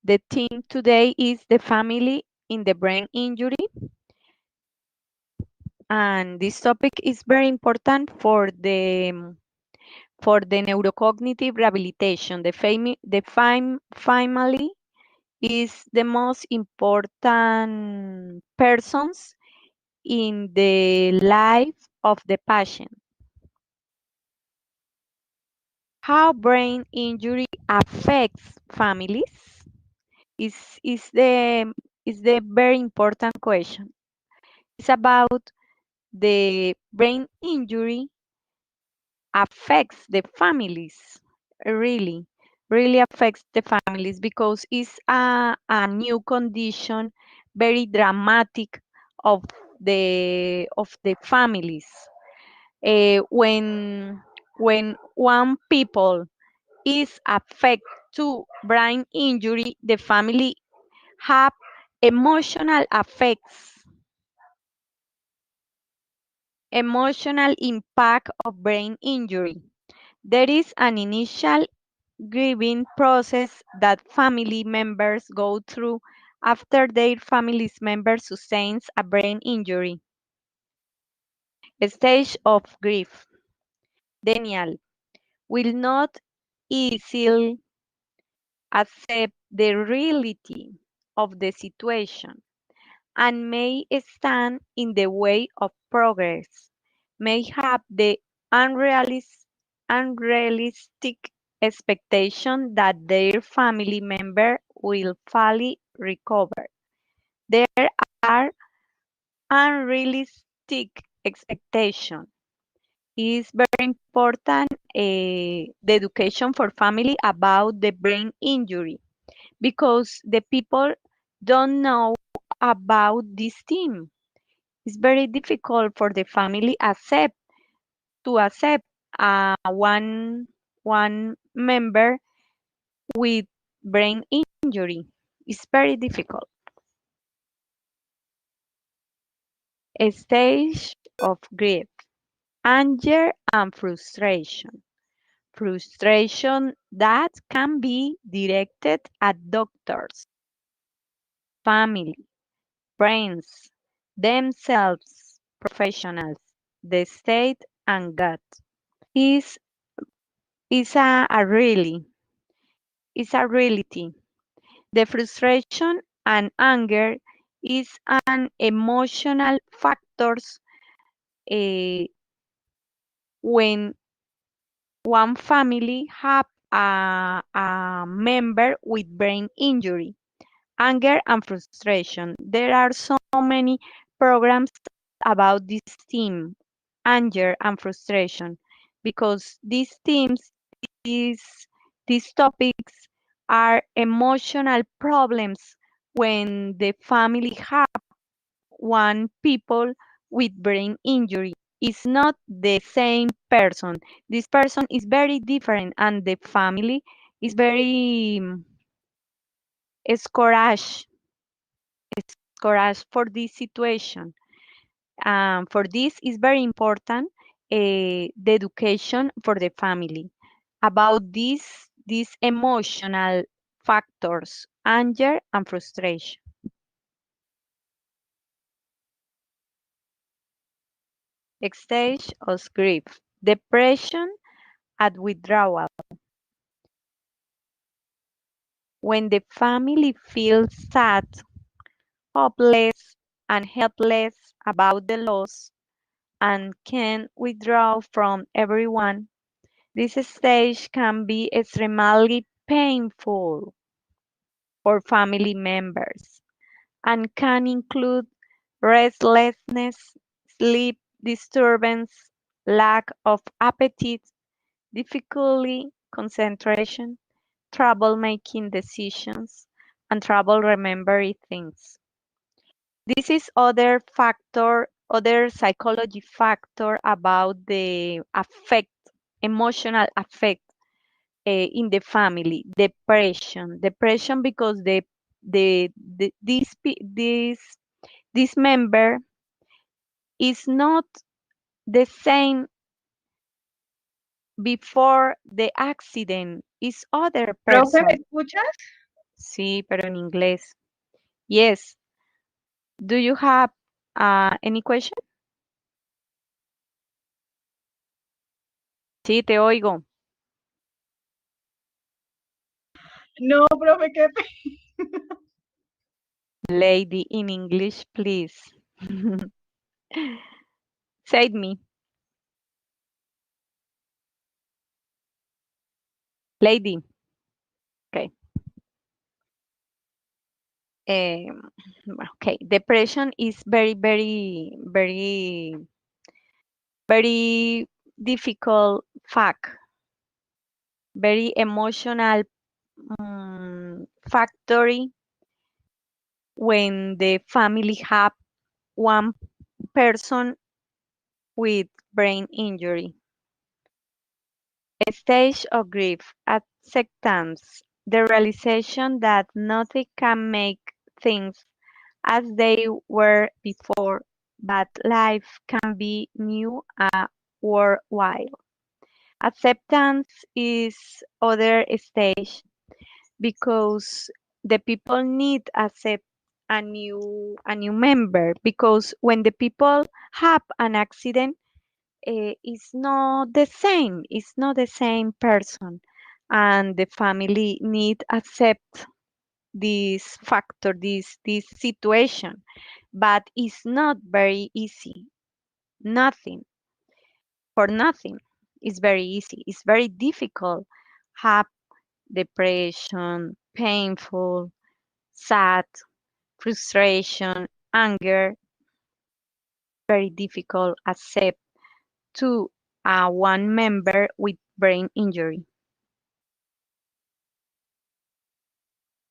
The theme today is the family in the brain injury, and this topic is very important for the neurocognitive rehabilitation. The family is the most important persons in the life of the patient. How brain injury affects families is is the is the very important question. It's about the brain injury affects the families, really, really affects the families because it's a new condition, very dramatic of the families. When one people is affected to brain injury, the family have emotional effects, emotional impact of brain injury. There is an initial grieving process that family members go through after their family member sustains a brain injury. A stage of grief. Daniel will not easily accept the reality of the situation and may stand in the way of progress, may have the unrealistic expectation that their family member will fully recover. There are unrealistic expectations. It's very important the education for family about the brain injury because the people don't know about this thing. It's very difficult for the family accept one member with brain injury. It's very difficult. A stage of grief, anger and frustration. Frustration that can be directed at doctors, family, friends, themselves, professionals, the state, and God. Is is a really is a reality. The frustration and anger is an emotional factors eh, when one family have a member with brain injury, anger and frustration. There are so many programs about this theme, anger and frustration, because these these topics are emotional problems when the family have one people with brain injury. It's not the same person. This person is very different, and the family is very discouraged, discouraged for this situation. For this is very important the education for the family about these emotional factors, anger and frustration. Stage of grief, depression and withdrawal. When the family feels sad, hopeless, and helpless about the loss and can withdraw from everyone, this stage can be extremely painful for family members and can include restlessness, sleep disturbance, lack of appetite, difficulty concentration, trouble making decisions, and trouble remembering things. This is other psychology factor about the emotional affect in the family. Depression because the this member is not the same before the accident. Is other Profe, ¿me person. escuchas? Sí, pero en inglés. Yes. Do you have any question? Sí, te oigo. No, profe, qué Lady in English, please. Say me. Lady. Okay. Okay. Depression is very difficult fact. Very emotional factory when the family have one person with brain injury. A stage of grief, acceptance, the realization that nothing can make things as they were before, but life can be new and worthwhile. Acceptance is other stage because the people need accept a new member because when the people have an accident, it's not the same person, and the family need accept this factor, this situation, but it's not very easy. Nothing for nothing is very easy. It's very difficult. Have depression, painful, sad, frustration, anger, very difficult accept to one member with brain injury.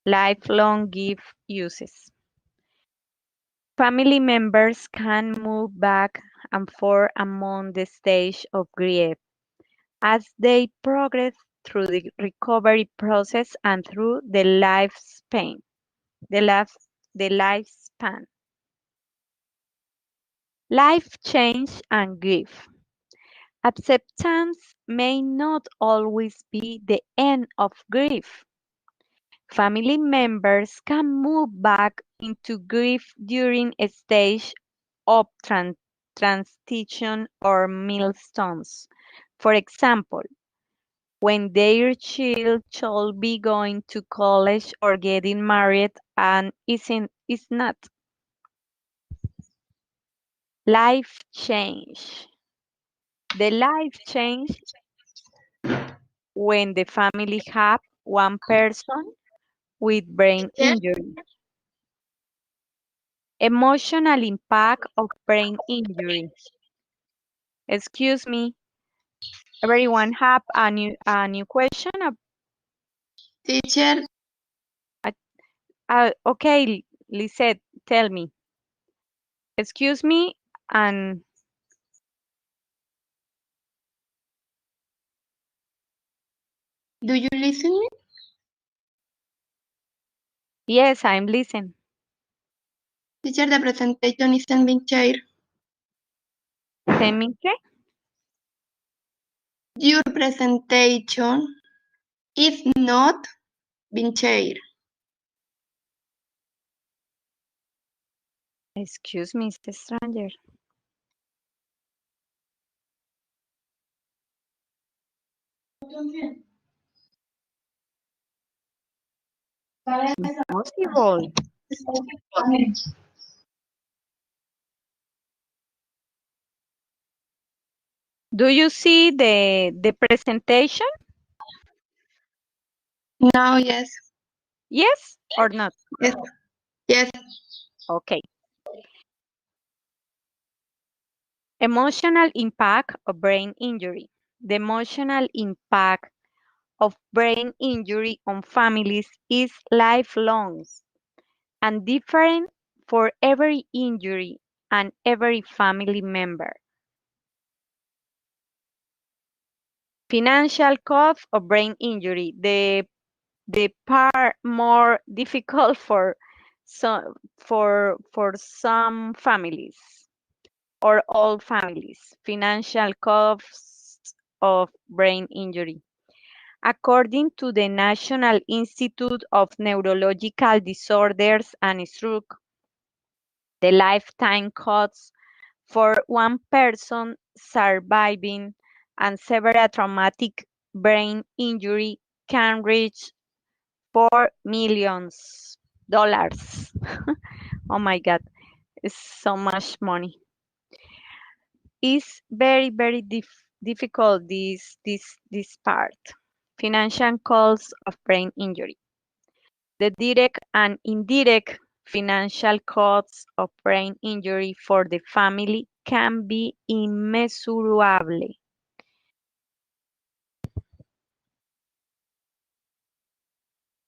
Lifelong gift uses. Family members can move back and forth among the stage of grief as they progress through the recovery process and through the life, the lifespan. Life change and grief. Acceptance may not always be the end of grief. Family members can move back into grief during a stage of transition or milestones. For example, when their child should be going to college or getting married and is not. Life change. The life change when the family have one person with brain teacher. injury. Emotional impact of brain injury. Excuse me, everyone have a new question? Teacher, Okay, Lisette, tell me. Excuse me, and do you listen me? yes, I'm listening. Teacher, the presentation isn't being shared. Tell me, ¿qué? Your presentation is not being shared. Excuse me, it's a stranger. Impossible. Do you see the presentation? No, yes. Yes or not? Yes. Yes. Okay. Emotional impact of brain injury. The emotional impact of brain injury on families is lifelong and different for every injury and every family member. Financial cost of brain injury. The part more difficult for some families or all families. Financial costs of brain injury. According to the National Institute of Neurological Disorders and Stroke, the lifetime costs for one person surviving and severe traumatic brain injury can reach $4 million. Oh my God, it's so much money. It's very difficult this part. Financial costs of brain injury. The direct and indirect financial costs of brain injury for the family can be immeasurable.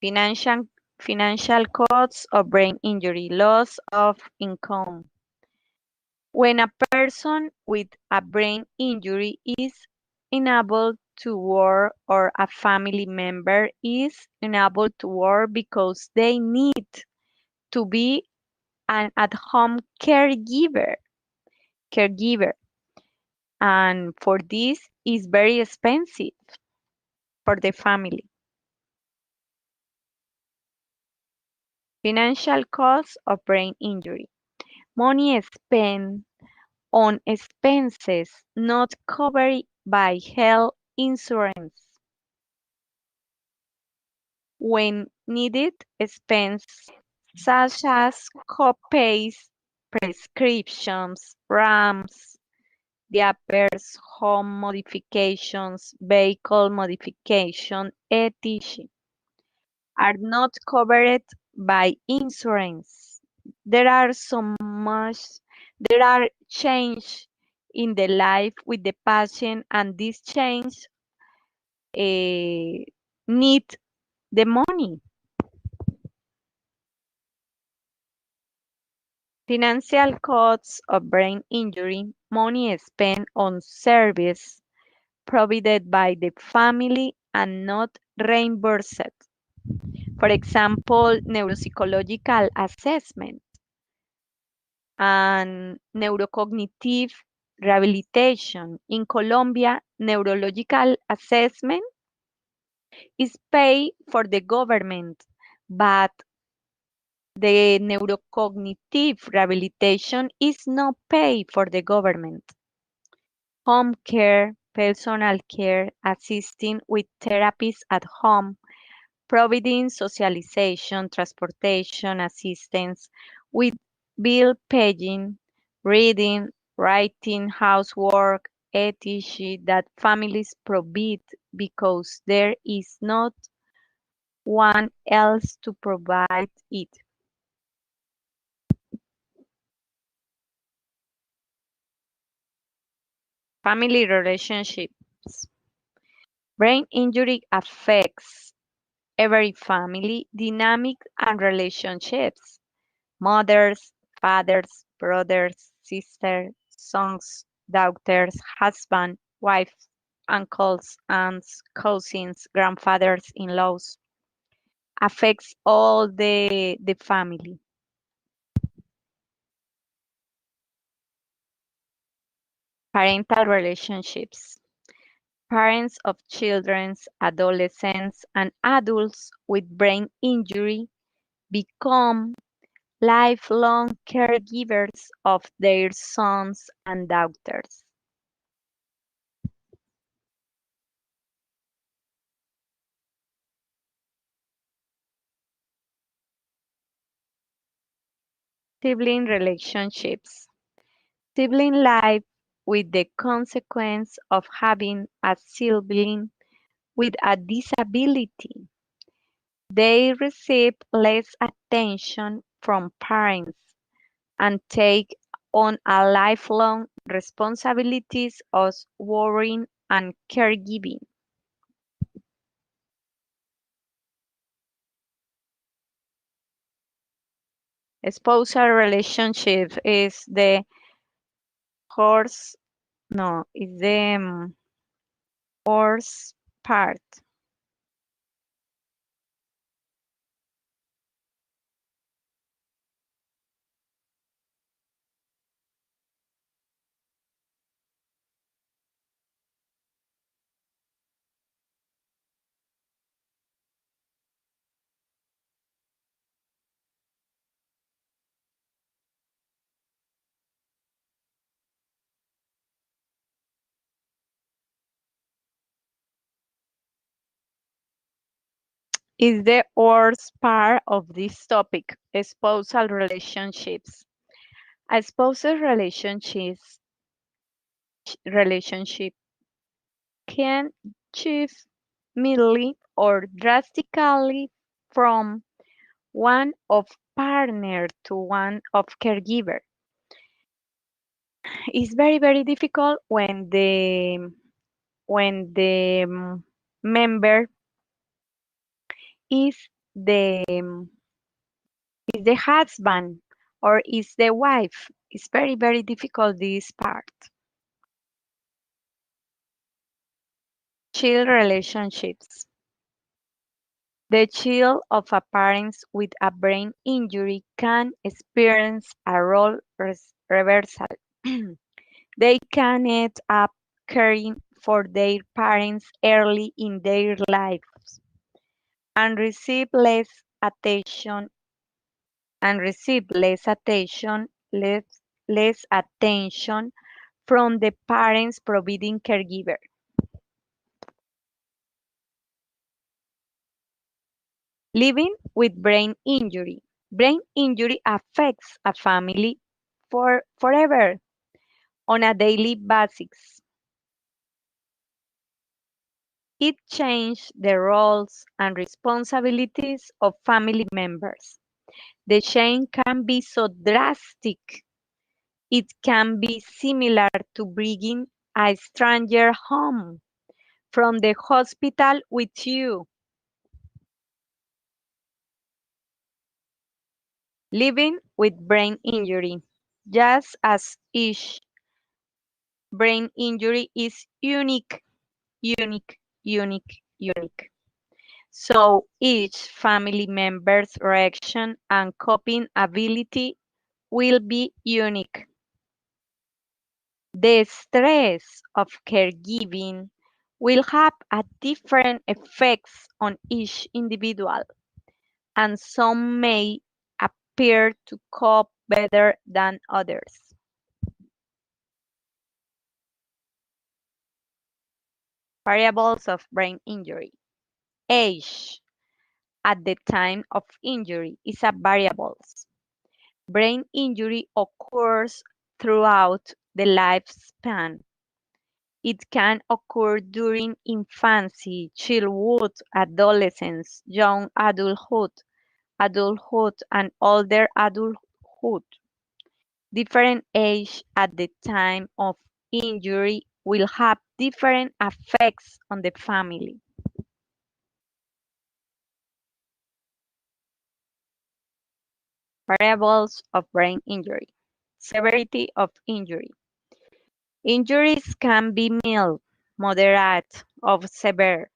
Financial financial costs of brain injury, loss of income. When a person with a brain injury is unable to work or a family member is unable to work because they need to be an at-home caregiver, and for this is very expensive for the family. Financial costs of brain injury. Money spent on expenses not covered by health insurance. When needed, expenses such as co-pays, prescriptions, ramps, diapers, home modifications, vehicle modification, etc., are not covered by insurance. There are so much, there are change in the life with the patient, and this change need the money. Financial costs of brain injury, money spent on service provided by the family and not reimbursed. For example, neuropsychological assessment and neurocognitive rehabilitation. In Colombia, neurological assessment is paid for the government, but the neurocognitive rehabilitation is not paid for the government. Home care, personal care, assisting with therapies at home, providing socialization, transportation assistance with bill paying, reading, writing, housework, etc. that families provide because there is not one else to provide it. Family relationships. Brain injury affects every family dynamic and relationships. Mothers, fathers, brothers, sisters, sons, daughters, husband, wife, uncles, aunts, cousins, grandfathers-in-laws. Affects all the family. Parental relationships. Parents of children, adolescents, and adults with brain injury become lifelong caregivers of their sons and daughters. Sibling relationships. Sibling life with the consequence of having a sibling with a disability. They receive less attention from parents and take on a lifelong responsibilities of worrying and caregiving. Spousal relationship is the horse, no, is the horse part. is the worst part of this topic, spousal relationships. A spousal relationship can shift mildly or drastically from one of partner to one of caregiver. It's very difficult when the member is the husband or is the wife. It's very difficult this part. Child relationships. The child of a parent with a brain injury can experience a role reversal. They can end up caring for their parents early in their lives and receive less attention from the parents providing caregiver. Living with brain injury. Brain injury affects a family forever on a daily basis. It changes the roles and responsibilities of family members. The change can be so drastic. It can be similar to bringing a stranger home from the hospital with you. Living with brain injury. Just as each brain injury is unique. So each family member's reaction and coping ability will be unique. The stress of caregiving will have a different effects on each individual, and some may appear to cope better than others. Variables of brain injury. Age at the time of injury is a variable. Brain injury occurs throughout the lifespan. It can occur during infancy, childhood, adolescence, young adulthood, and older adulthood. Different age at the time of injury will have different effects on the family. Variables of brain injury. Severity of injury. Injuries can be mild, moderate, or severe.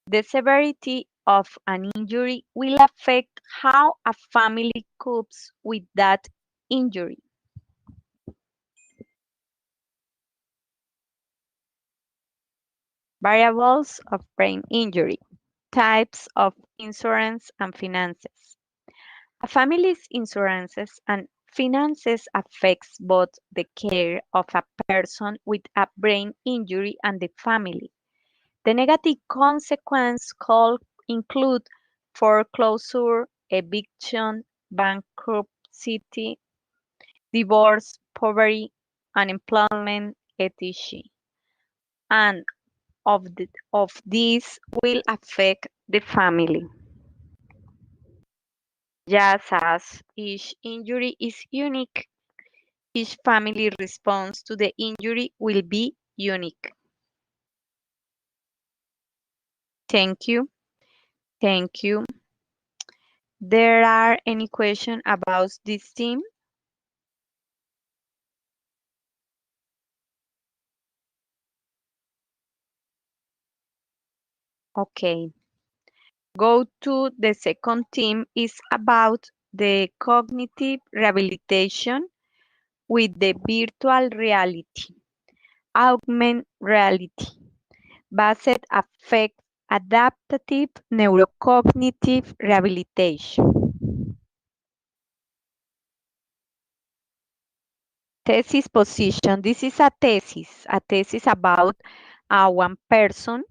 The severity of an injury will affect how a family copes with that injury. Variables of brain injury. Types of insurance and finances. A family's insurances and finances affects both the care of a person with a brain injury and the family. The negative consequences could include foreclosure, eviction, bankruptcy, divorce, poverty, unemployment, etc. And of these will affect the family. Just as each injury is unique, each family response to the injury will be unique. Thank you. Thank you. There are any questions about this team? Okay. Go to the second theme is about the cognitive rehabilitation with the virtual reality, augmented reality, based affect adaptive neurocognitive rehabilitation. Thesis position. This is a thesis about one person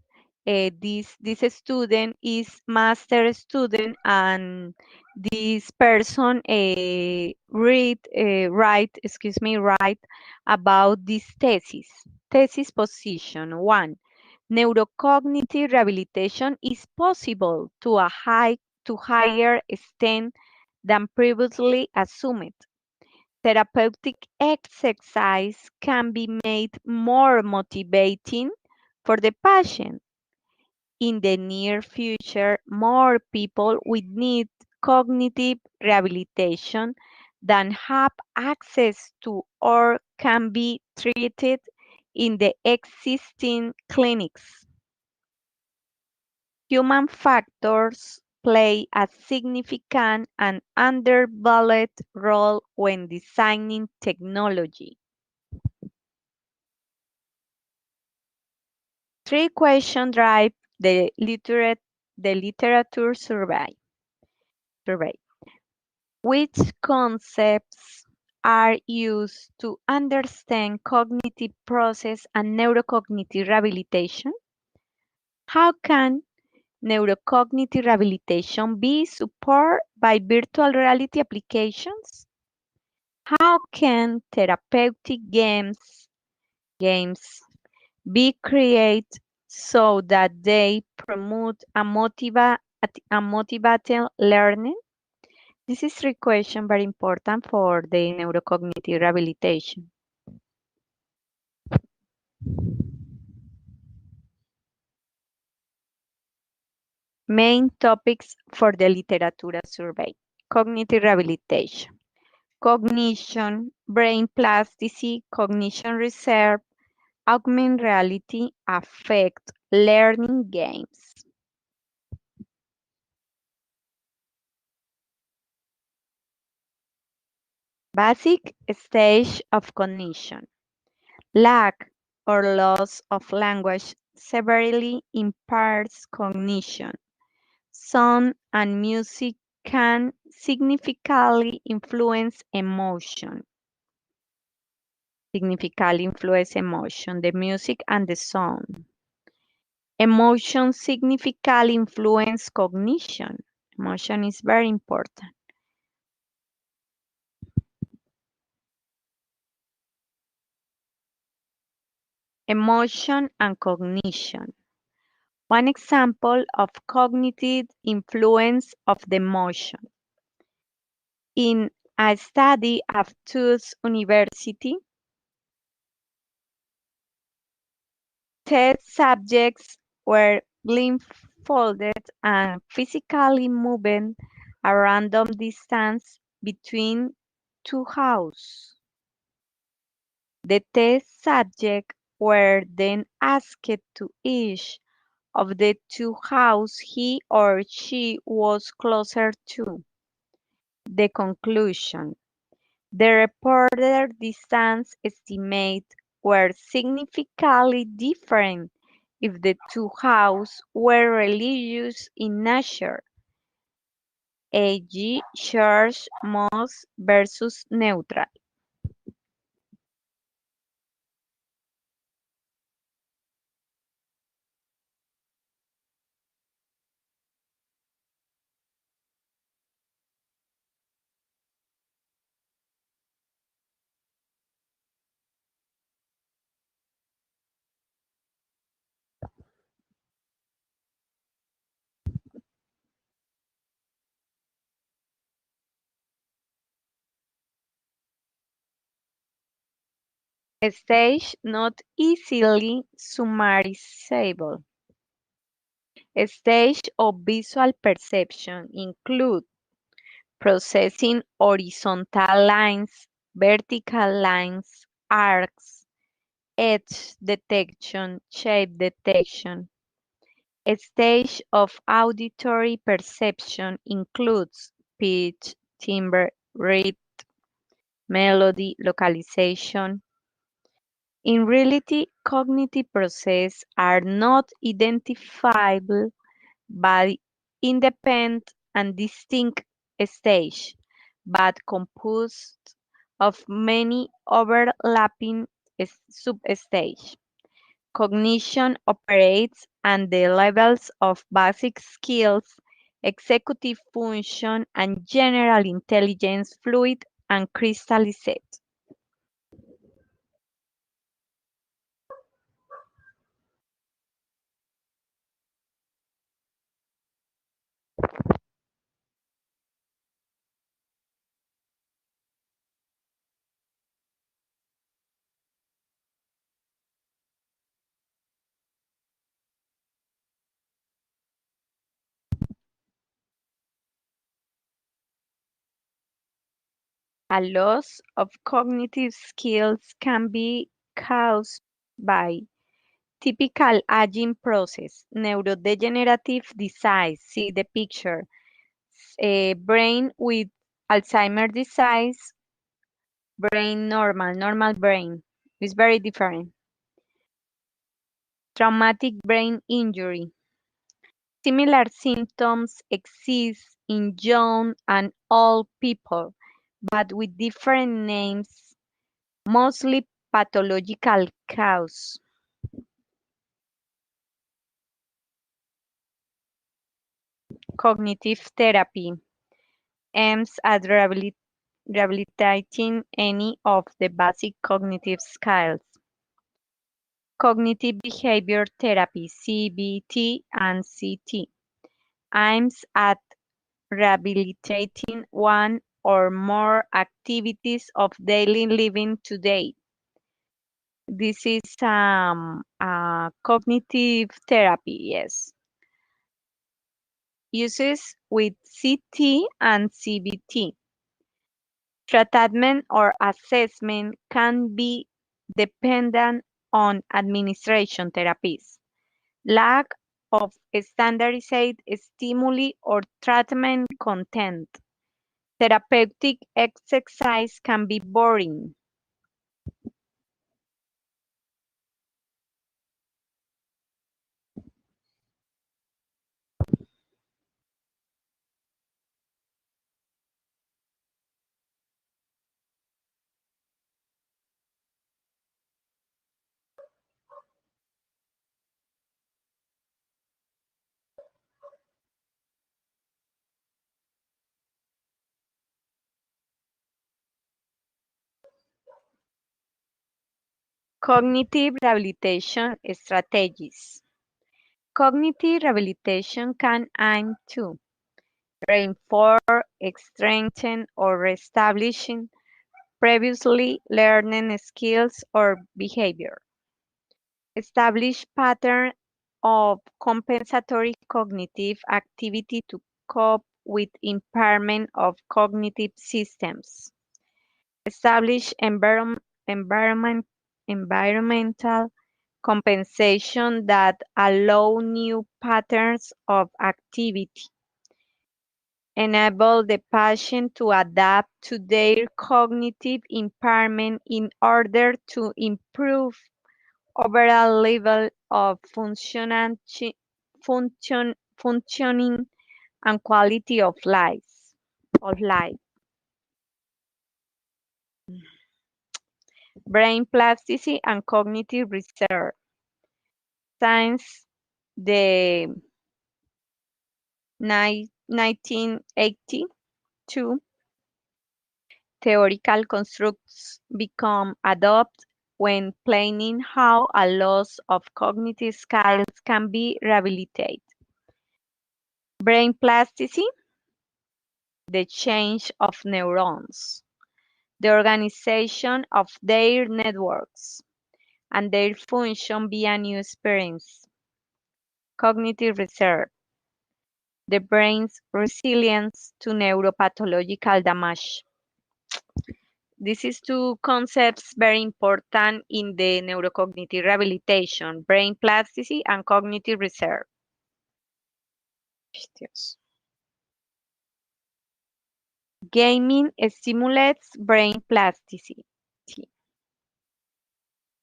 this student is master student, and this person write about this thesis. Thesis position one: neurocognitive rehabilitation is possible to higher extent than previously assumed. Therapeutic exercise can be made more motivating for the patient. In the near future, more people will need cognitive rehabilitation than have access to or can be treated in the existing clinics. Human factors play a significant and undervalued role when designing technology. Three questions drive the literature survey. Which concepts are used to understand cognitive process and neurocognitive rehabilitation? How can neurocognitive rehabilitation be supported by virtual reality applications? How can therapeutic games be created so that they promote a motivated learning? This is three question very important for the neurocognitive rehabilitation. Main topics for the literature survey: cognitive rehabilitation, cognition, brain plasticity, cognition reserve, augmented reality, affect, learning games. Basic stage of cognition. Lack or loss of language severely impairs cognition. Sound and music can significantly influence emotion. The music and the sound. Emotion significantly influence cognition. Emotion is very important. Emotion and cognition. One example of cognitive influence of the emotion. In a study at Tufts University, test subjects were blindfolded and physically moving a random distance between two houses. The test subjects were then asked to each of the two houses he or she was closer to. The conclusion: the reported distance estimates were significantly different if the two houses were religious in nature, e.g., church, mosque versus neutral. Stage not easily summarizable. Stage of visual perception include processing horizontal lines, vertical lines, arcs, edge detection, shape detection. A stage of auditory perception includes pitch, timbre, rhythm, melody, localization. In reality, cognitive processes are not identifiable by independent and distinct stages, but composed of many overlapping substages. cognition operates, and the levels of basic skills, executive function, and general intelligence fluid and crystallized. A loss of cognitive skills can be caused by typical aging process, neurodegenerative disease, see the picture, a brain with Alzheimer's disease, brain normal, normal brain. It's very different. Traumatic brain injury. Similar symptoms exist in young and old people, but with different names, mostly pathological cause. Cognitive therapy aims at rehabilitating any of the basic cognitive skills. Cognitive behavior therapy, CBT and CT, aims at rehabilitating one or more activities of daily living today. This is cognitive therapy, yes. Uses with CT and CBT. Treatment or assessment can be dependent on administration therapies, lack of standardized stimuli or treatment content. Therapeutic exercise can be boring. Cognitive rehabilitation strategies. Cognitive rehabilitation can aim to reinforce, strengthen, or reestablishing previously learned skills or behavior. Establish pattern of compensatory cognitive activity to cope with impairment of cognitive systems. Establish environmental compensation that allow new patterns of activity. Enable the patient to adapt to their cognitive impairment in order to improve overall level of functioning and quality of life. Brain plasticity and cognitive reserve. Since the 1982, theoretical constructs become adopted when planning how a loss of cognitive skills can be rehabilitated. Brain plasticity, the change of neurons, the organization of their networks, and their function via new experience. Cognitive reserve, the brain's resilience to neuropathological damage. This is two concepts very important in the neurocognitive rehabilitation, brain plasticity and cognitive reserve. Dios. Gaming stimulates brain plasticity.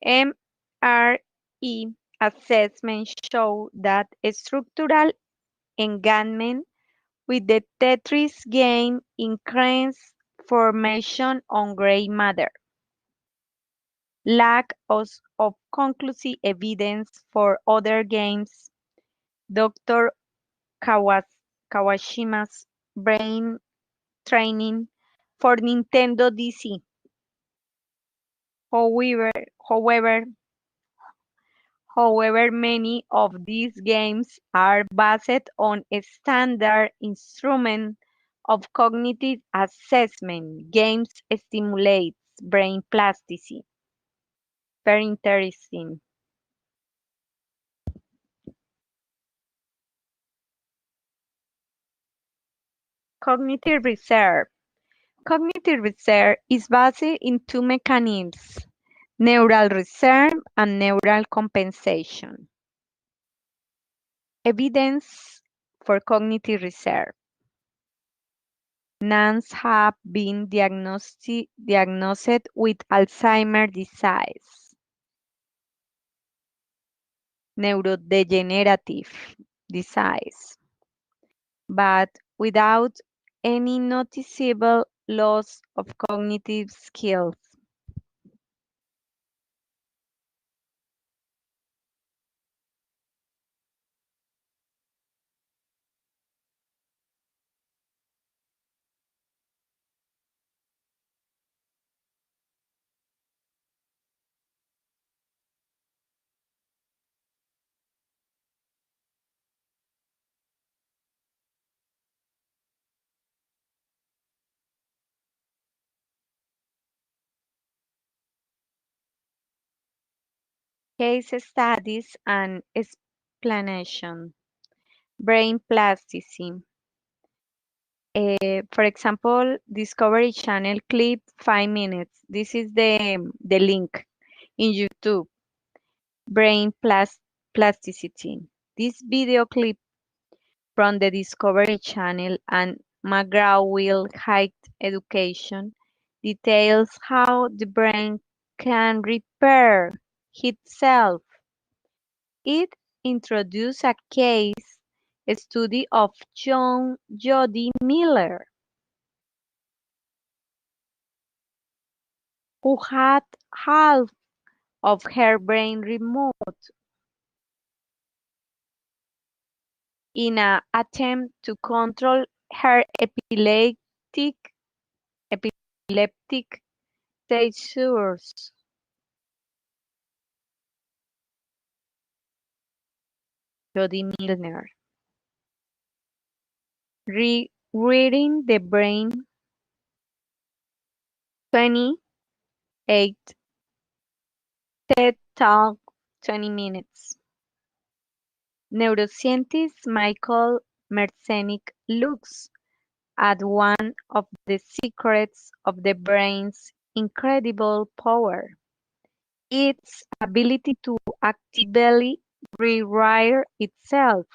MRE assessments show that structural engagement with the Tetris game increases formation on gray matter. lack of conclusive evidence for other games. Dr. Kawashima's brain training for Nintendo DC. However, however, however, many of these games are based on a standard instrument of cognitive assessment. Games stimulates brain plasticity. Very interesting. Cognitive reserve. Cognitive reserve is based in two mechanisms, neural reserve and neural compensation. Evidence for cognitive reserve. Nuns have been diagnosed with Alzheimer's disease, neurodegenerative disease, but without any noticeable loss of cognitive skills. Case studies and explanation. Brain plasticity. For example, Discovery Channel clip 5 minutes. This is the link in YouTube. Brain plasticity. This video clip from the Discovery Channel and McGraw-Hill Higher Education details how the brain can repair itself. It introduced a case study of young Jody Miller, who had half of her brain removed in an attempt to control her epileptic seizures. Jody Milner. Reading the Brain, 28 TED Talk, 20 minutes. Neuroscientist Michael Merzenich looks at one of the secrets of the brain's incredible power, its ability to actively rewire itself.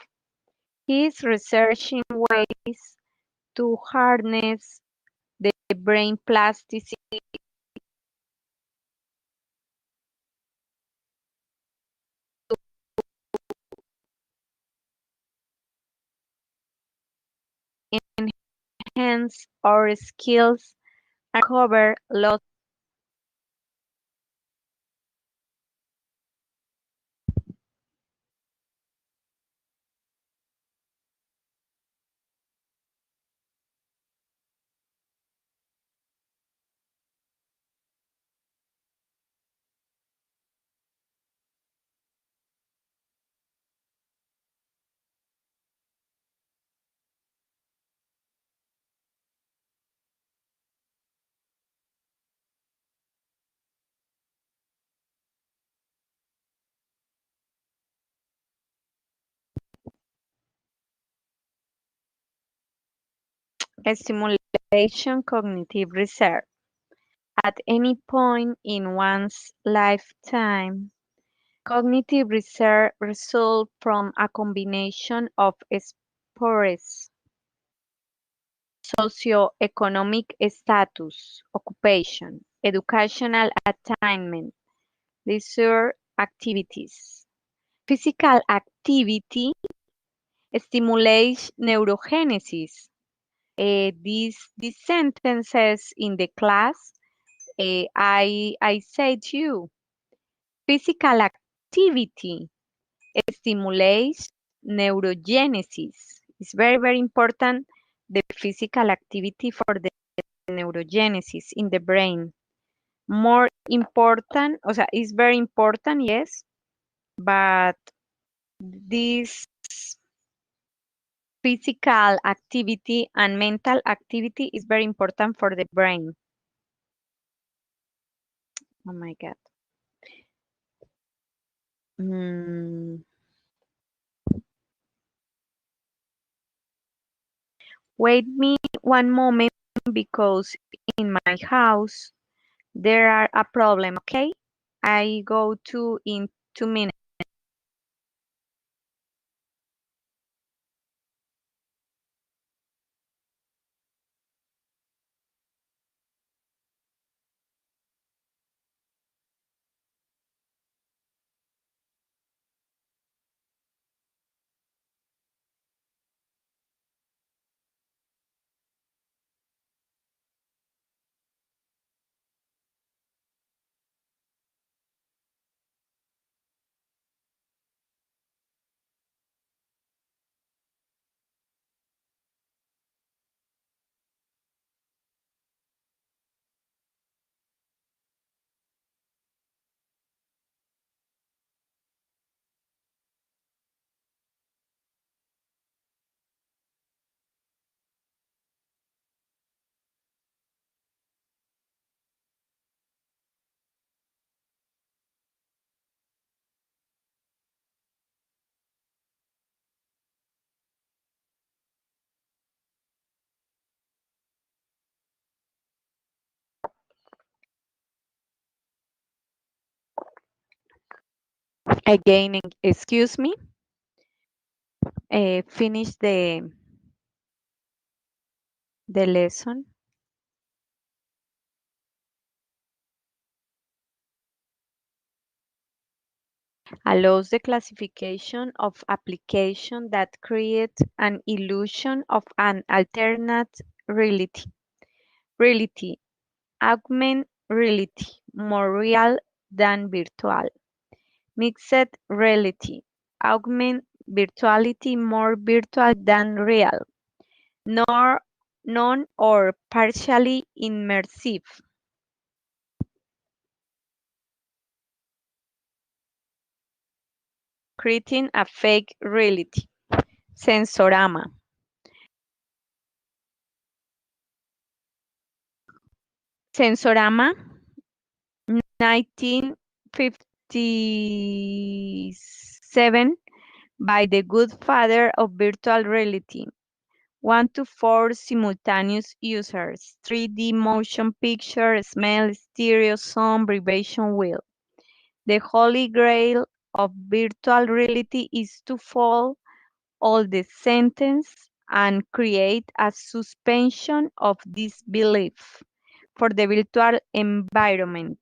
He is researching ways to harness the brain plasticity to enhance our skills and recover lost. Stimulation cognitive reserve. At any point in one's lifetime, cognitive reserve results from a combination of spores, socioeconomic status, occupation, educational attainment, leisure activities. Physical activity stimulates neurogenesis. These sentences in the class, I say to you, Physical activity stimulates neurogenesis. It's very, very important, the physical activity for the neurogenesis in the brain. More important, o sea, it's very important, yes, but this physical activity and mental activity is very important for the brain. Oh my God. Mm, Wait me one moment because in my house there are a problem, okay? I go to in 2 minutes. Again, excuse me. Finish the lesson. Allows the classification of application that create an illusion of an alternate reality. Reality, augment reality, more real than virtual. Mixed reality, augment virtuality, more virtual than real. Nor non or partially immersive. Creating a fake reality. Sensorama. Sensorama, 1957, by the good father of virtual reality. 1 to 4 simultaneous users. 3D motion picture, smell, stereo, sound, vibration wheel. The holy grail of virtual reality is to follow all the sentence and create a suspension of disbelief for the virtual environment.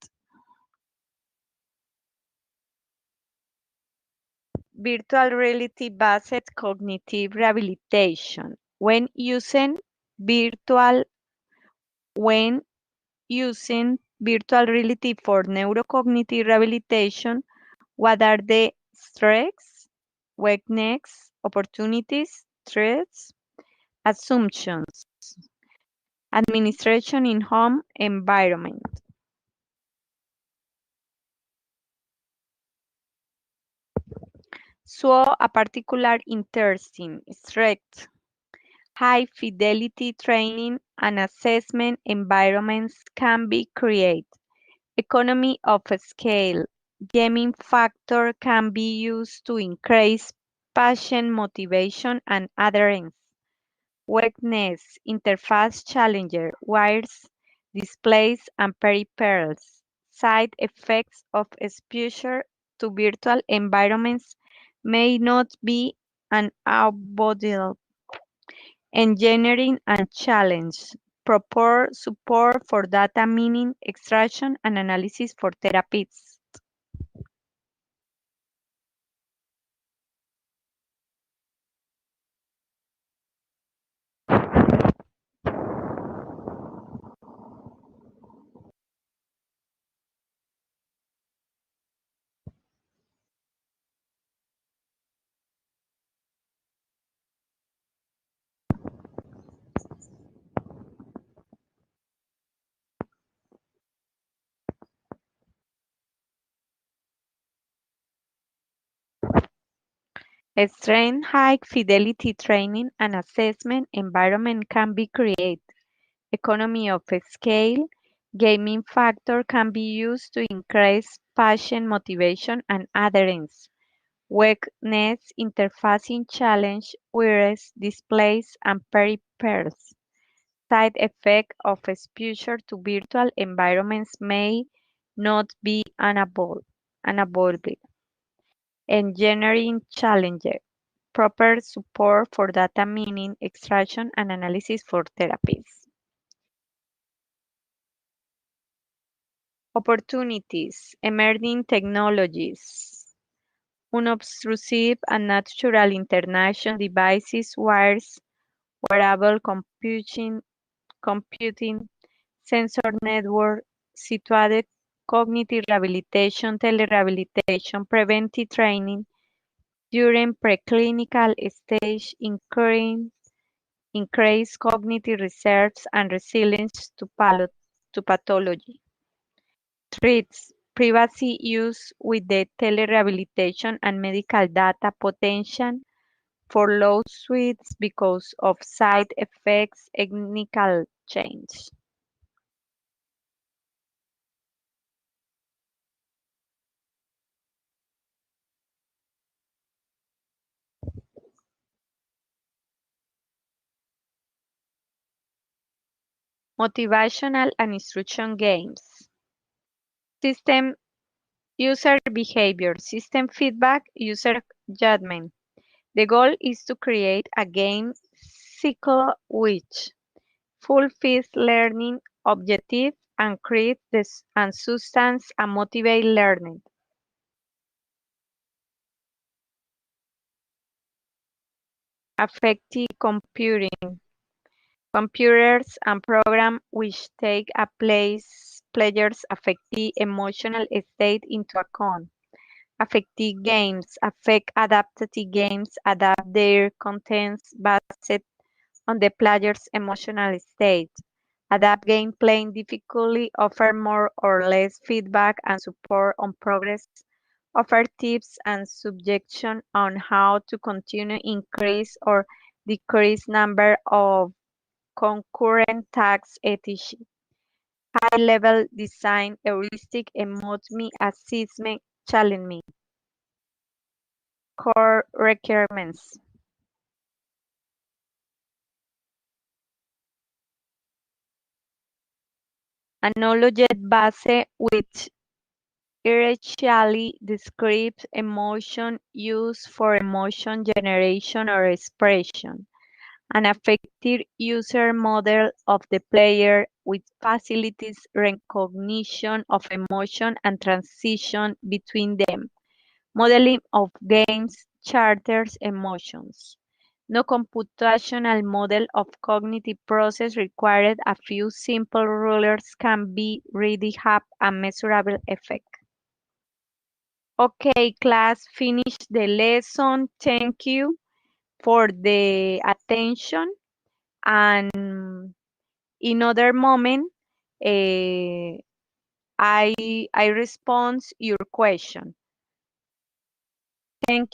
Virtual reality-based cognitive rehabilitation. Virtual when using virtual reality for neurocognitive rehabilitation, what are the strengths, weaknesses, opportunities, threats, assumptions? Administration in home environment. So a particular interesting strength. High fidelity training and assessment environments can be created. Economy of scale. Gaming factor can be used to increase patient motivation and adherence. Weakness, interface challenger, wires, displays, and peripherals. Side effects of exposure to virtual environments may not be unavoidable. Engineering and challenge. Proper support for data mining, extraction, and analysis for therapists. A strength high fidelity training and assessment environment can be created. Economy of scale, gaming factor can be used to increase patient motivation and adherence. Weakness interfacing challenge, whereas displays and peripherals. Side effect of exposure to virtual environments may not be unavoidable. Engineering challenges. Proper support for data mining, extraction, and analysis for therapies. Opportunities. Emerging technologies. Unobtrusive and natural interaction devices, wires, wearable computing, sensor network, situated cognitive rehabilitation, telerehabilitation, preventive training during preclinical stage, increase cognitive reserves and resilience to pathology. Threats: privacy use with the telerehabilitation and medical data potential for lawsuits because of side effects, technical change. Motivational and instruction games. System user behavior, system feedback, user judgment. The goal is to create a game cycle which fulfills learning objective and creates and substance and motivate learning. Affective computing. Computers and programs which take a player's affective emotional state into account. Affective games affect adaptive games adapt their contents based on the player's emotional state. Adapt gameplay difficulty, offer more or less feedback and support on progress, offer tips and suggestions on how to continue increase or decrease number of concurrent tasks, etc. High-level design heuristic emote me assessment challenge me. Core requirements. A knowledge base which hierarchically describes emotion used for emotion generation or expression. An effective user model of the player which facilitates recognition of emotion and transition between them. Modeling of games charters emotions. No computational model of cognitive process required a few simple rulers can be really have a measurable effect. Okay, class, finish the lesson. Thank you for the attention. And in other moment, eh, I respond your question. Thank